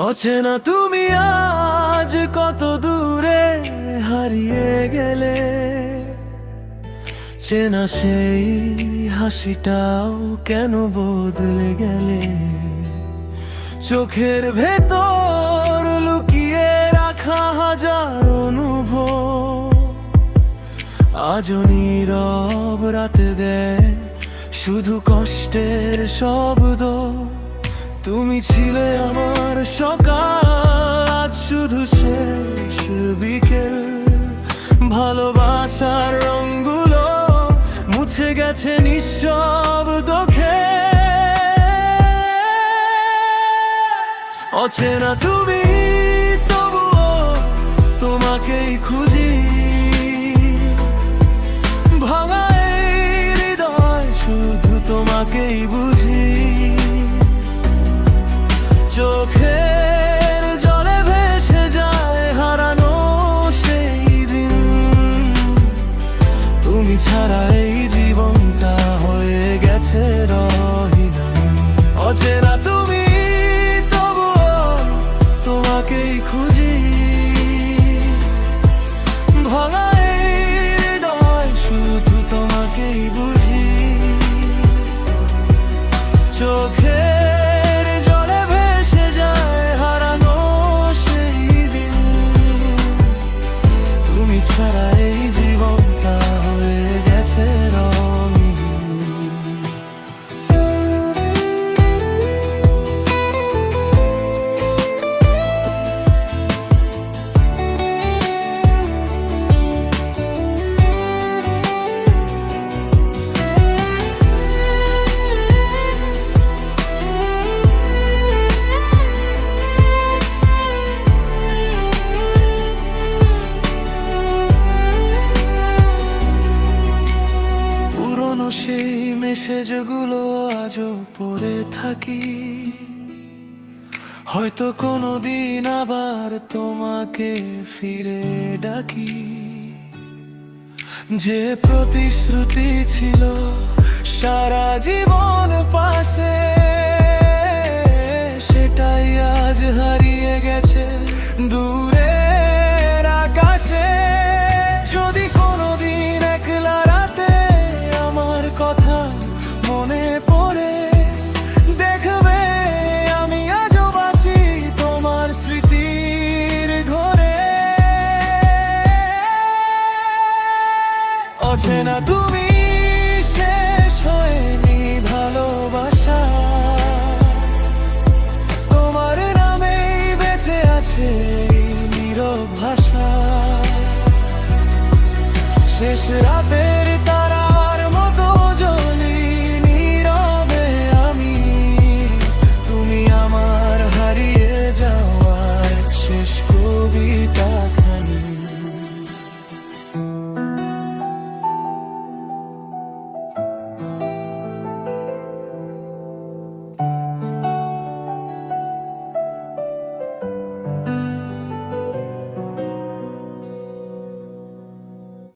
অচেনা তুমি আজ কত দূরে হারিয়ে গেলে, চেনা সেই হাসিটাও কেন বদলে গেলে। চোখের ভেতর লুকিয়ে রাখা হাজার অনুভব আজও নীরব রাতে দেয় শুধু কষ্টের শব্দ। তুমি ছিলে আমার সকাল, আজ শুধু শেষ বিকেল। ভালোবাসার রঙগুলো মুছে গেছে নিঃশব্দ খেয়ে। অচেনা তুমি তবুও তোমাকেই খুঁজি, ভাঙা এই হৃদয় শুধু তোমাকেই বুঝি। চোখের জলে ভেসে যায় হারানো সেই দিন, তুমি ছাড়া এই জীবনটা হয়ে গেছে রহিদান। অচেনা তুমি তবুও তোমাকেই খুঁজি, ভাঙা এই হৃদয় শুধু তোমাকেই বুঝি। চোখের জলে ভেসে যায় হারানো সেই দিন, তুমি ছাড়া এই জীবনটা হয়ে গেছে রঙিন। সেই মেসেজগুলো আজও পড়ে থাকি, হয়তো কোনোদিন আবার তোমাকে ফিরে ডাকি। যে প্রতিশ্রুতি ছিল সারা জীবন পাশে, সেটাই আজ হারিয়ে গেছে দূরের আকাশে। যদি কোনোদিন একলা রাতে আমার কথা মনে পড়ে, দেখবে আমি আজও বাঁচি তোমার স্মৃতির ঘরে। অচেনা তুমি শেষ হয়নি ভালোবাসা, তোমার নামেই বেঁচে আছে এই নীরব ভাষা। শেষ রাতের